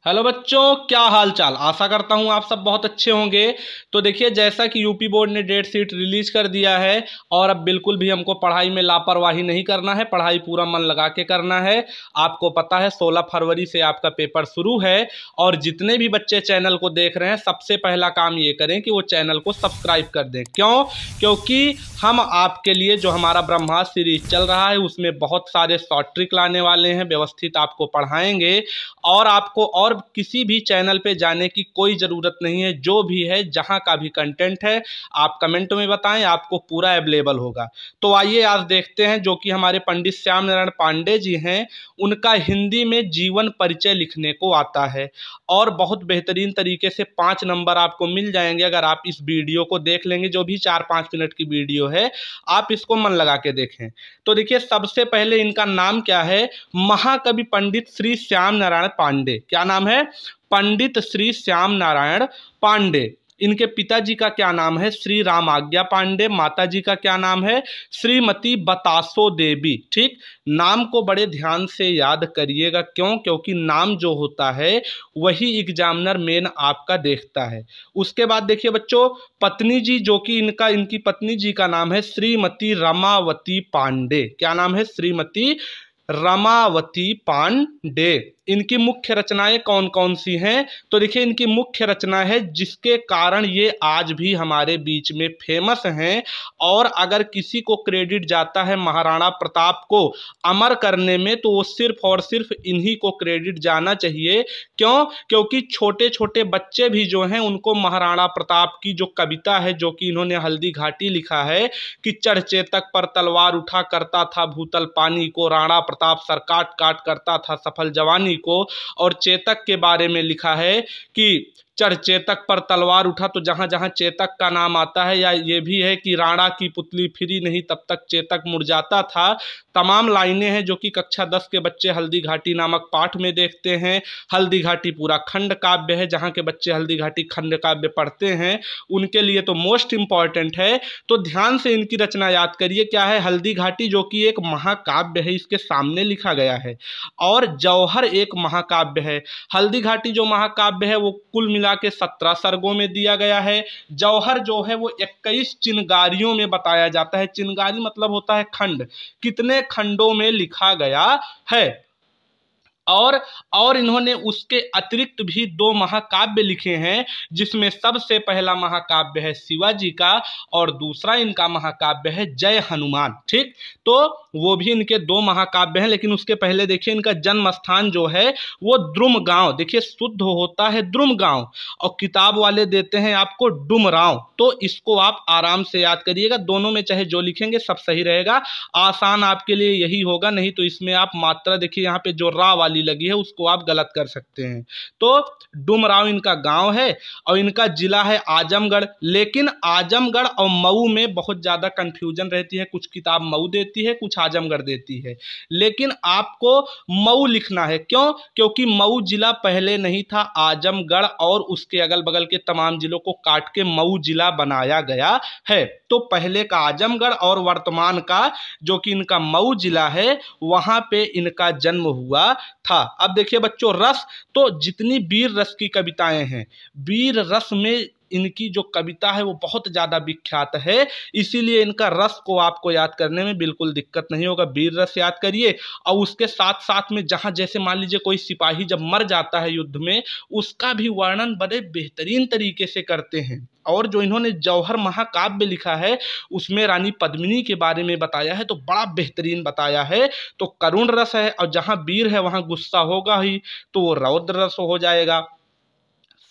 Hello बच्चों, क्या हाल चाल। आशा करता हूँ आप सब बहुत अच्छे होंगे। तो देखिए, जैसा कि यूपी बोर्ड ने डेट शीट रिलीज कर दिया है और अब बिल्कुल भी हमको पढ़ाई में लापरवाही नहीं करना है, पढ़ाई पूरा मन लगा के करना है। आपको पता है 16 फरवरी से आपका पेपर शुरू है और जितने भी बच्चे चैनल को देख रहे हैं सबसे पहला काम ये करें कि वो चैनल को सब्सक्राइब कर दें। क्योंकि हम आपके लिए जो हमारा ब्रह्मास्त्र सीरीज चल रहा है उसमें बहुत सारे शॉर्ट ट्रिक लाने वाले हैं, व्यवस्थित आपको पढ़ाएंगे और आपको और किसी भी चैनल पे जाने की कोई ज़रूरत नहीं है। जो भी है, जहां का भी कंटेंट है, आप कमेंट में बताएं, आपको पूरा अवेलेबल होगा। तो आइए आज देखते हैं, जो कि हमारे पंडित श्याम नारायण पांडे जी हैं, उनका हिंदी में जीवन परिचय लिखने को आता है और बहुत बेहतरीन तरीके से 5 नंबर आपको मिल जाएंगे अगर आप इस वीडियो को देख लेंगे। जो भी 4-5 मिनट की वीडियो है, आप इसको मन लगा के देखें। तो देखिए, सबसे पहले इनका नाम क्या है? महाकवि पंडित श्री श्याम नारायण पांडे। क्या नाम है? पंडित श्री श्याम नारायण पांडे। इनके पिताजी का क्या नाम है? श्री राम आज्ञा पांडे। माताजी का क्या नाम है? श्रीमती बतासो देवी। ठीक, नाम को बड़े ध्यान से याद करिएगा। क्योंकि नाम जो होता है वही एग्जामिनर मेन आपका देखता है। उसके बाद देखिए बच्चों, पत्नी जी, जो कि इनकी पत्नी जी का नाम है श्रीमती रमावती पांडे। क्या नाम है? श्रीमती रमावती पांडे। इनकी मुख्य रचनाएं कौन कौन सी हैं? तो देखिए, इनकी मुख्य रचना है जिसके कारण ये आज भी हमारे बीच में फेमस हैं और अगर किसी को क्रेडिट जाता है महाराणा प्रताप को अमर करने में, तो वो सिर्फ और सिर्फ इन्हीं को क्रेडिट जाना चाहिए। क्योंकि छोटे छोटे बच्चे भी जो हैं उनको महाराणा प्रताप की जो कविता है, जो कि इन्होंने हल्दी घाटी लिखा है कि चढ़ चेतक पर तलवार उठा करता था भूतल पानी को, राणा प्रताप सर काट काट करता था सफल जवानी को। और चेतक के बारे में लिखा है कि चढ़ चेतक पर तलवार उठा, तो जहां जहां चेतक का नाम आता है, या ये भी है कि राणा की पुतली फिरी नहीं तब तक चेतक मुरझाता था। तमाम लाइनें हैं जो कि कक्षा 10 के बच्चे हल्दी घाटी नामक पाठ में देखते हैं। हल्दी घाटी पूरा खंड काव्य है, जहां के बच्चे हल्दी घाटी खंड काव्य पढ़ते हैं उनके लिए तो मोस्ट इंपॉर्टेंट है। तो ध्यान से इनकी रचना याद करिए। क्या है? हल्दी घाटी, जो कि एक महाकाव्य है, इसके सामने लिखा गया है। और जौहर एक महाकाव्य है। हल्दी घाटी जो महाकाव्य है वो कुल मिला के 17 सर्गों में दिया गया है। जौहर जो है वो 21 चिनगारियों में बताया जाता है। चिनगारी मतलब होता है खंड, कितने खंडों में लिखा गया है। और इन्होंने उसके अतिरिक्त भी 2 महाकाव्य लिखे हैं, जिसमें सबसे पहला महाकाव्य है शिवाजी का और दूसरा इनका महाकाव्य है जय हनुमान। ठीक, तो वो भी इनके 2 महाकाव्य हैं। लेकिन उसके पहले देखिए, इनका जन्म स्थान जो है वो द्रुम गांव, देखिए शुद्ध होता है द्रुम गांव और किताब वाले देते हैं आपको डुमरांव। तो इसको आप आराम से याद करिएगा। दोनों में चाहे जो लिखेंगे सब सही रहेगा। आसान आपके लिए यही होगा, नहीं तो इसमें आप मात्रा देखिए, यहाँ पे जो रा वाली लगी है उसको आप गलत कर सकते हैं। तो डुमरांव इनका गांव है और इनका जिला है आजमगढ़। लेकिन आजमगढ़ और मऊ में बहुत ज्यादा कंफ्यूजन रहती है। कुछ किताब मऊ देती है, कुछ आजमगढ़ देती है, लेकिन आपको मऊ लिखना है। क्योंकि मऊ जिला पहले नहीं था, आजमगढ़ और उसके अगल बगल के तमाम जिलों को काट के मऊ जिला बनाया गया है। तो पहले का आजमगढ़ और वर्तमान का जो कि इनका मऊ जिला है, वहां पे इनका जन्म हुआ था। अब देखिए बच्चों, रस, तो जितनी वीर रस की कविताएं हैं, वीर रस में इनकी जो कविता है वो बहुत ज़्यादा विख्यात है। इसीलिए इनका रस को आपको याद करने में बिल्कुल दिक्कत नहीं होगा। वीर रस याद करिए और उसके साथ साथ में जहाँ जैसे मान लीजिए कोई सिपाही जब मर जाता है युद्ध में, उसका भी वर्णन बड़े बेहतरीन तरीके से करते हैं। और जो इन्होंने जौहर महाकाव्य लिखा है उसमें रानी पद्मिनी के बारे में बताया है, तो बड़ा बेहतरीन बताया है। तो करुण रस है और जहाँ वीर है वहाँ गुस्सा होगा ही, तो वो रौद्र रस हो जाएगा।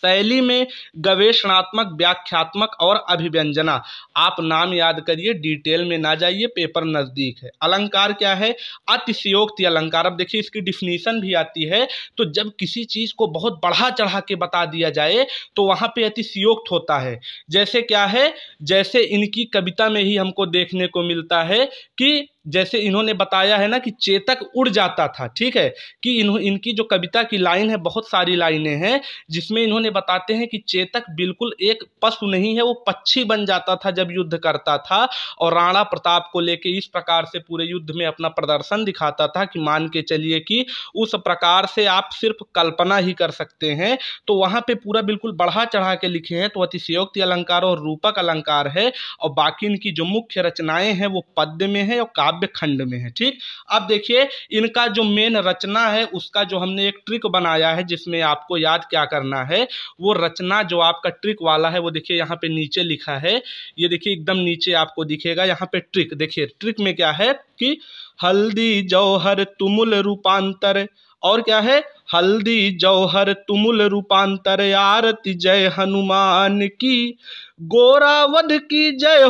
शैली में गवेषणात्मक, व्याख्यात्मक और अभिव्यंजना। आप नाम याद करिए, डिटेल में ना जाइए, पेपर नजदीक है। अलंकार क्या है? अतिशयोक्ति अलंकार। अब देखिए, इसकी डिफिनीशन भी आती है। तो जब किसी चीज को बहुत बढ़ा चढ़ा के बता दिया जाए तो वहां पे अतिशयोक्त होता है। जैसे क्या है? जैसे इनकी कविता में ही हमको देखने को मिलता है कि जैसे इन्होंने बताया है ना कि चेतक उड़ जाता था, ठीक है, कि इनकी जो कविता की लाइन है, बहुत सारी लाइनें हैं जिसमें इन्होंने बताते हैं कि चेतक बिल्कुल एक पशु नहीं है, वो पक्षी बन जाता था जब युद्ध करता था, और राणा प्रताप को लेके इस प्रकार से पूरे युद्ध में अपना प्रदर्शन दिखाता था कि मान के चलिए कि उस प्रकार से आप सिर्फ कल्पना ही कर सकते हैं। तो वहाँ पे पूरा बिल्कुल बढ़ा चढ़ा के लिखे हैं। तो अतिशयोक्ति अलंकार और रूपक अलंकार है, और बाकी इनकी जो मुख्य रचनाएं हैं वो पद्य में है और काव्य खंड में है। ठीक, अब देखिए इनका जो मेन रचना है उसका जो हमने एक ट्रिक बनाया है जिसमें आपको याद क्या करना है, वो रचना जो आपका ट्रिक वाला है वो देखिए यहाँ पे नीचे लिखा है, ये देखिए एकदम नीचे आपको दिखेगा यहाँ पे ट्रिक। देखिए ट्रिक में क्या है कि हल्दी जौहर तुमुल रूपांतर, और क्या है, हल्दी जौहर तुमुल रूपांतर, आरती जय हनुमान की, गोरावध की जय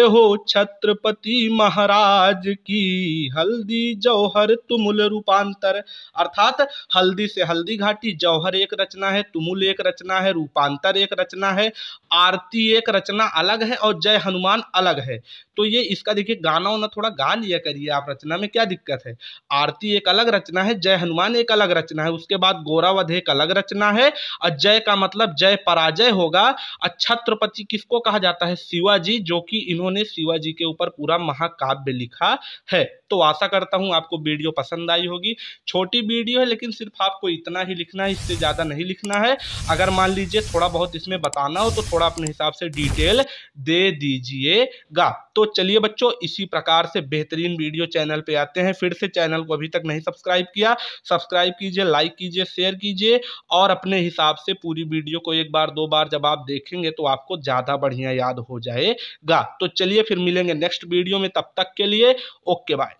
हो छत्रपति महाराज की, हल्दी जौहर तुमुल रूपांतर। अर्थात हल्दी से हल्दी घाटी, जौहर एक रचना है, तुमुल एक रचना है, रूपांतर एक रचना है, आरती एक रचना अलग है, और जय हनुमान अलग है। तो ये इसका देखिए गाना वाना थोड़ा गा लिया करिए आप, रचना में क्या दिक्कत है। आरती एक अलग रचना है, जय हनुमान एक अलग रचना है, उसके बाद गोरावध एक अलग रचना है, और जय का मतलब जय पराजय होगा। और छत्रपति किसको कहा जाता है, शिवाजी, जो कि इन्होंने शिवाजी के ऊपर पूरा महाकाव्य लिखा है। तो आशा करता हूं आपको वीडियो पसंद आई होगी। छोटी वीडियो है लेकिन सिर्फ आपको इतना ही लिखना है, इससे ज़्यादा नहीं लिखना है। अगर मान लीजिए थोड़ा बहुत इसमें बताना हो तो थोड़ा अपने हिसाब से डिटेल दे दीजिएगा। तो चलिए बच्चों, इसी प्रकार से बेहतरीन वीडियो चैनल पे आते हैं। फिर से चैनल को अभी तक नहीं सब्सक्राइब किया, सब्सक्राइब कीजिए, लाइक कीजिए, शेयर कीजिए, और अपने हिसाब से पूरी वीडियो को एक बार दो बार जब आप देखेंगे तो आपको ज़्यादा बढ़िया याद हो जाएगा। तो चलिए फिर मिलेंगे नेक्स्ट वीडियो में, तब तक के लिए ओके बाय।